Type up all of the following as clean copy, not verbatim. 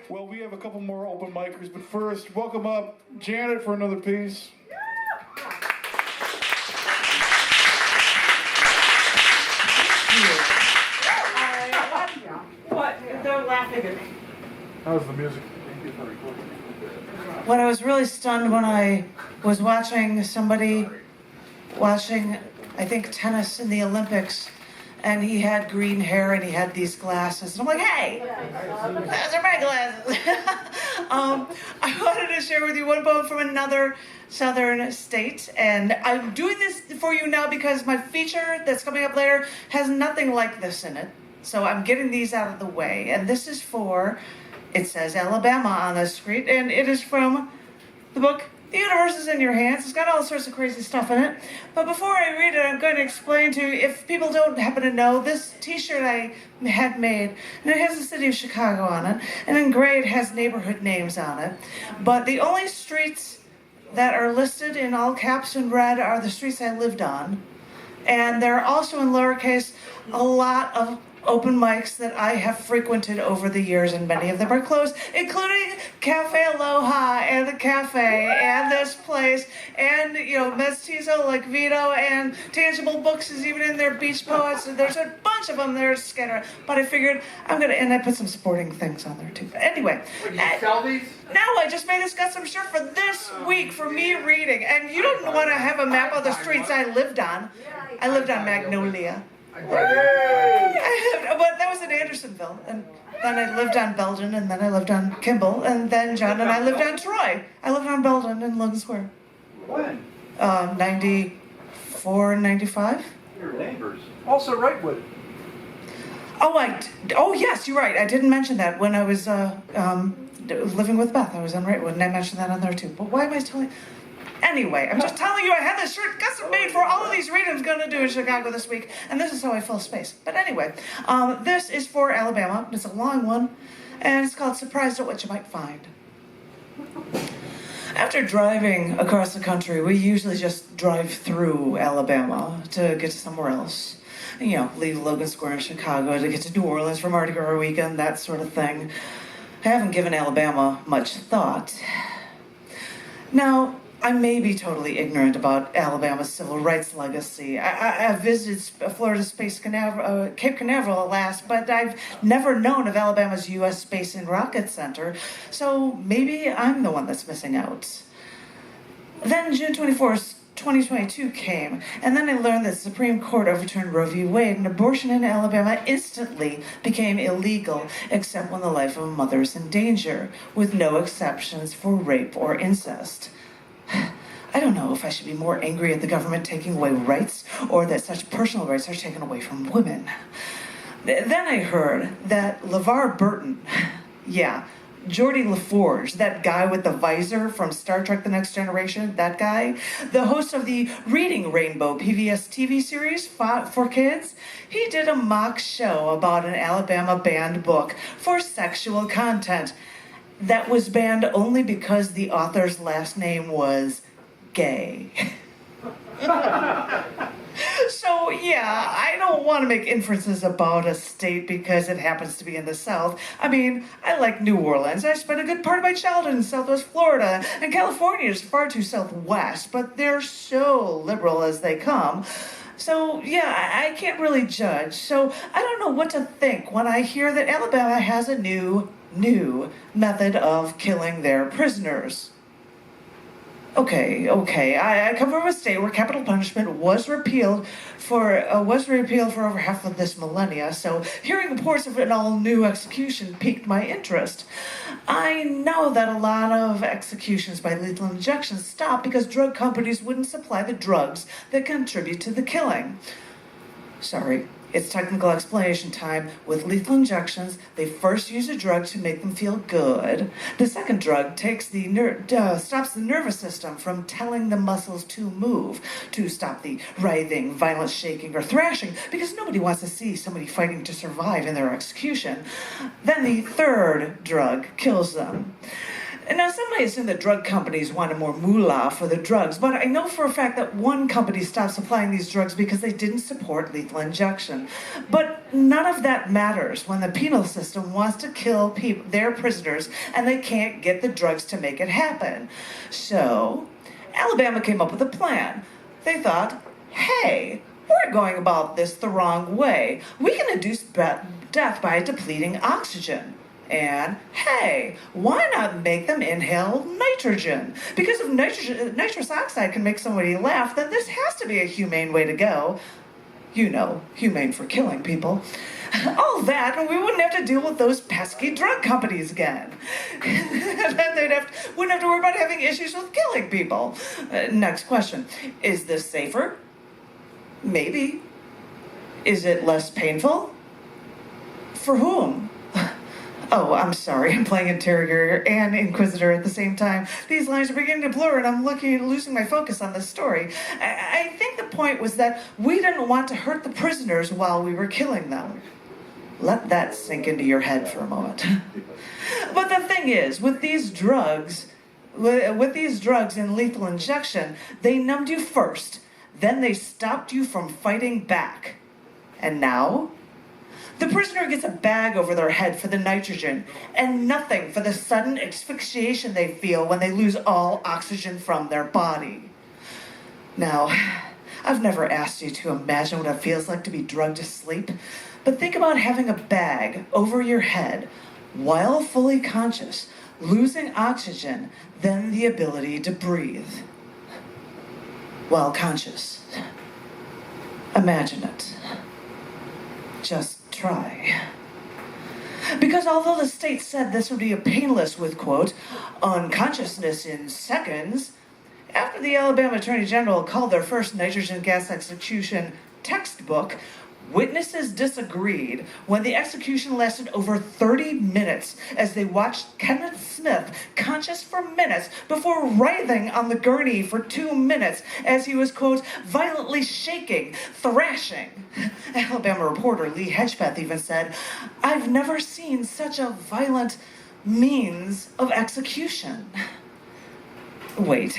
Well, we have a couple more open micers, but first, welcome up Janet for another piece. What? They're laughing at me. How's the music? When I was really stunned when I was watching somebody watching, I think, tennis in the Olympics, and he had green hair and he had these glasses. And I'm like, hey, those are my glasses. I wanted to share with you one poem from another southern state. And I'm doing this for you now because my feature that's coming up later has nothing like this in it. So I'm getting these out of the way. And this is for, it says Alabama on the street, and it is from the book The Universe is in Your Hands. It's got all sorts of crazy stuff in it. But before I read it, I'm going to explain to you, if people don't happen to know, this t-shirt I had made, and it has the city of Chicago on it, and in gray it has neighborhood names on it. But the only streets that are listed in all caps in red are the streets I lived on. And there are also in lowercase a lot of open mics that I have frequented over the years, and many of them are closed, including Cafe Aloha and the cafe and this place, and Mestizo like Vito, and Tangible Books is even in there, Beach Poets, and there's a bunch of them there scattered. But I figured and I put some sporting things on there too. But anyway, Did you sell these? no, I just made this custom shirt for this week for me reading, and you don't want to have a map of the streets I lived on. I lived on Magnolia. But that was in Andersonville, and then I lived on Belden, and then I lived on Kimball, and then John and I lived on Troy. I lived on Belden in Logan Square. When? 94, 95. Your neighbors. Also Wrightwood. Oh yes, you're right. I didn't mention that when I was living with Beth. I was on Wrightwood, and I mentioned that on there too. But why am I telling? Anyway, I'm just telling you, I had this shirt custom made for all of these readings I'm going to do in Chicago this week, and this is how I fill space. But anyway, this is for Alabama. It's a long one, and it's called Surprised at What You Might Find. After driving across the country, we usually just drive through Alabama to get to somewhere else. Leave Logan Square in Chicago to get to New Orleans for Mardi Gras weekend, that sort of thing. I haven't given Alabama much thought. Now, I may be totally ignorant about Alabama's civil rights legacy. I visited Florida Cape Canaveral last, but I've never known of Alabama's U.S. Space and Rocket Center, so maybe I'm the one that's missing out. Then June 24th, 2022 came, and then I learned that the Supreme Court overturned Roe v. Wade, and abortion in Alabama instantly became illegal, except when the life of a mother is in danger, with no exceptions for rape or incest. I don't know if I should be more angry at the government taking away rights, or that such personal rights are taken away from women. Then I heard that LeVar Burton, Geordie LaForge, that guy with the visor from Star Trek The Next Generation, that guy, the host of the Reading Rainbow PBS TV series for kids, he did a mock show about an Alabama banned book for sexual content that was banned only because the author's last name was gay. So I don't want to make inferences about a state because it happens to be in the South. I mean, I like New Orleans. I spent a good part of my childhood in Southwest Florida, and California is far too Southwest, but they're so liberal as they come. So, I can't really judge. So, I don't know what to think when I hear that Alabama has a new method of killing their prisoners. Okay, I come from a state where capital punishment was repealed for over half of this millennia, so hearing reports of an all-new execution piqued my interest. I know that a lot of executions by lethal injection stopped because drug companies wouldn't supply the drugs that contribute to the killing. Sorry, it's technical explanation time. With lethal injections, they first use a drug to make them feel good. The second drug stops the nervous system from telling the muscles to move, to stop the writhing, violent shaking, or thrashing, because nobody wants to see somebody fighting to survive in their execution. Then the third drug kills them. And now, some may assume that drug companies wanted more moolah for the drugs, but I know for a fact that one company stopped supplying these drugs because they didn't support lethal injection. But none of that matters when the penal system wants to kill their prisoners and they can't get the drugs to make it happen. So, Alabama came up with a plan. They thought, hey, we're going about this the wrong way. We can induce death by depleting oxygen. And hey, why not make them inhale nitrogen? Because if nitrous oxide can make somebody laugh, then this has to be a humane way to go. You know, humane for killing people. All that, and we wouldn't have to deal with those pesky drug companies again. Then wouldn't have to worry about having issues with killing people. Next question. Is this safer? Maybe. Is it less painful? For whom? Oh, I'm sorry. I'm playing interrogator and inquisitor at the same time. These lines are beginning to blur, and I'm losing my focus on this story. I think the point was that we didn't want to hurt the prisoners while we were killing them. Let that sink into your head for a moment. But the thing is, with these drugs and lethal injection, they numbed you first. Then they stopped you from fighting back. And now? The prisoner gets a bag over their head for the nitrogen, and nothing for the sudden asphyxiation they feel when they lose all oxygen from their body. Now, I've never asked you to imagine what it feels like to be drugged to sleep, but think about having a bag over your head while fully conscious, losing oxygen, then the ability to breathe. While conscious. Imagine it. Just try. Because although the state said this would be a painless with, quote, unconsciousness in seconds, after the Alabama Attorney General called their first nitrogen gas execution textbook, witnesses disagreed when the execution lasted over 30 minutes as they watched Kenneth Smith conscious for minutes before writhing on the gurney for 2 minutes as he was, quote, violently shaking, thrashing. Alabama reporter Lee Hedgepeth even said, I've never seen such a violent means of execution. Wait,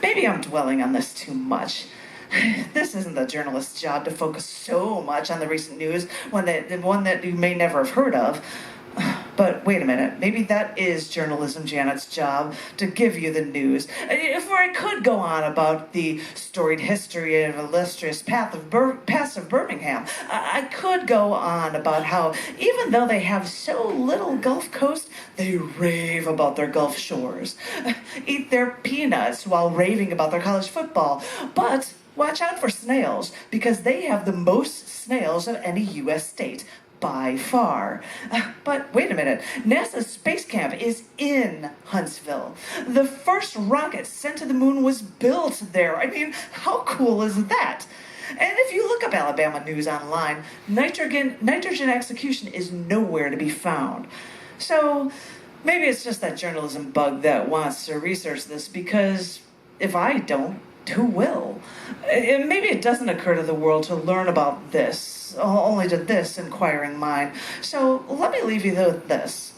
maybe I'm dwelling on this too much. This isn't the journalist's job to focus so much on the recent news, the one that you may never have heard of. But wait a minute, maybe that is journalism Janet's job, to give you the news. If I could go on about the storied history of illustrious past of Birmingham, I could go on about how, even though they have so little Gulf Coast, they rave about their Gulf shores, eat their peanuts while raving about their college football. But watch out for snails, because they have the most snails of any U.S. state. By far. But wait a minute, NASA's space camp is in Huntsville. The first rocket sent to the moon was built there. I mean, how cool is that? And if you look up Alabama news online, nitrogen execution is nowhere to be found. So maybe it's just that journalism bug that wants to research this, because if I don't, who will? Maybe it doesn't occur to the world to learn about this, only to this inquiring mind. So let me leave you with this.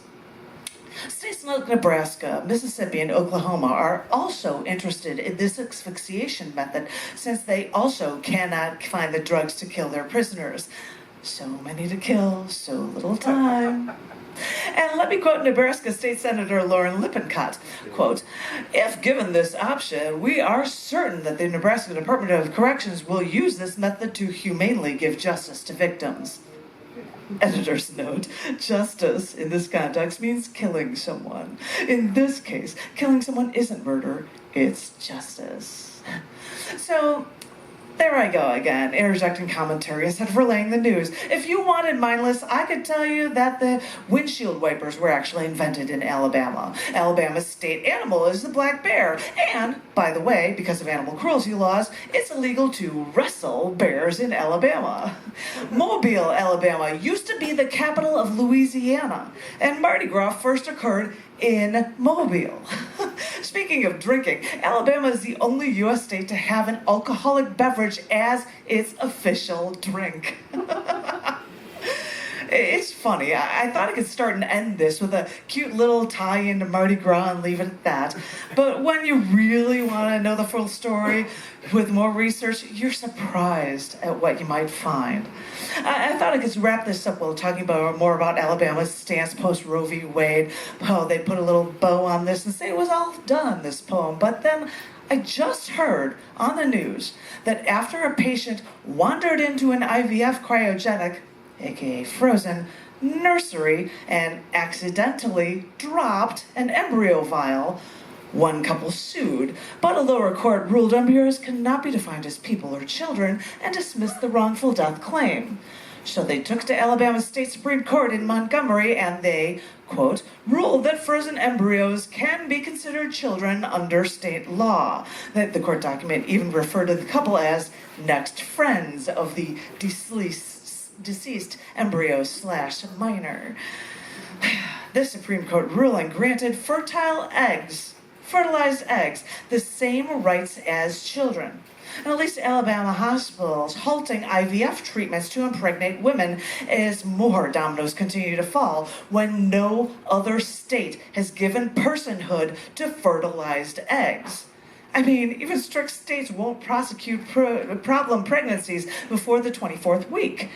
States like Nebraska, Mississippi, and Oklahoma are also interested in this asphyxiation method, since they also cannot find the drugs to kill their prisoners. So many to kill, so little time. And let me quote Nebraska State Senator Lauren Lippincott, quote, if given this option, we are certain that the Nebraska Department of Corrections will use this method to humanely give justice to victims. Editor's note, justice in this context means killing someone. In this case, killing someone isn't murder, it's justice. So, there I go again, interjecting commentary instead of relaying the news. If you wanted mindless, I could tell you that the windshield wipers were actually invented in Alabama. Alabama's state animal is the black bear. And, by the way, because of animal cruelty laws, it's illegal to wrestle bears in Alabama. Mobile, Alabama used to be the capital of Louisiana, and Mardi Gras first occurred in Mobile. Speaking of drinking, Alabama is the only U.S. state to have an alcoholic beverage as its official drink. It's funny. I thought I could start and end this with a cute little tie-in to Mardi Gras and leave it at that. But when you really want to know the full story with more research, you're surprised at what you might find. I thought I could wrap this up while talking more about Alabama's stance post Roe v. Wade. Oh, they put a little bow on this and say it was all done, this poem. But then I just heard on the news that after a patient wandered into an IVF cryogenic, aka frozen, nursery and accidentally dropped an embryo vial, one couple sued, but a lower court ruled embryos cannot be defined as people or children and dismissed the wrongful death claim. So they took to Alabama State Supreme Court in Montgomery and they, quote, ruled that frozen embryos can be considered children under state law. The court document even referred to the couple as next friends of the deceased embryo/minor. This Supreme Court ruling granted fertilized eggs, the same rights as children. And at least Alabama hospitals halting IVF treatments to impregnate women as more dominoes continue to fall when no other state has given personhood to fertilized eggs. I mean, even strict states won't prosecute problem pregnancies before the 24th week.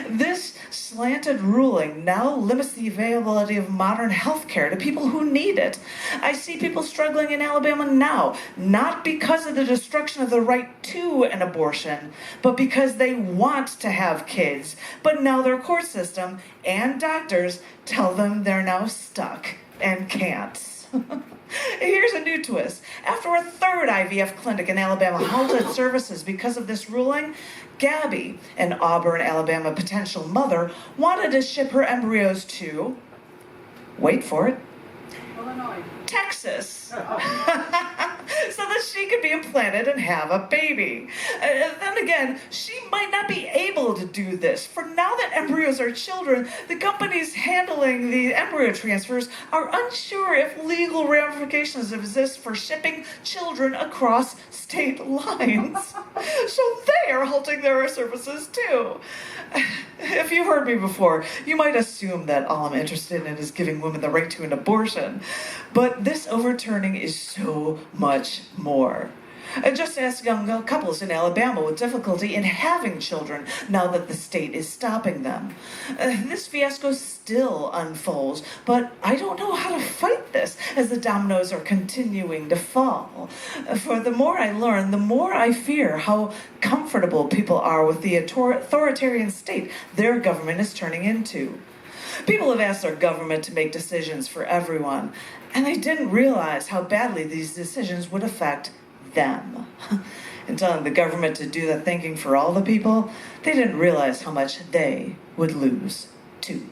This slanted ruling now limits the availability of modern health care to people who need it. I see people struggling in Alabama now, not because of the destruction of the right to an abortion, but because they want to have kids, but now their court system and doctors tell them they're now stuck and can't. Here's a new twist. After a third IVF clinic in Alabama halted services because of this ruling, Gabby, an Auburn, Alabama potential mother, wanted to ship her embryos to, wait for it, Illinois. Texas, so that she could be implanted and have a baby. Then again, she might not be able to do this, for now that embryos are children, the companies handling the embryo transfers are unsure if legal ramifications exist for shipping children across state lines. So they are halting their services too. If you've heard me before, you might assume that all I'm interested in is giving women the right to an abortion. But this overturning is so much more. Just ask young couples in Alabama with difficulty in having children now that the state is stopping them. This fiasco still unfolds, but I don't know how to fight this as the dominoes are continuing to fall. For the more I learn, the more I fear how comfortable people are with the authoritarian state their government is turning into. People have asked our government to make decisions for everyone, and they didn't realize how badly these decisions would affect them. In telling the government to do the thinking for all the people, they didn't realize how much they would lose too.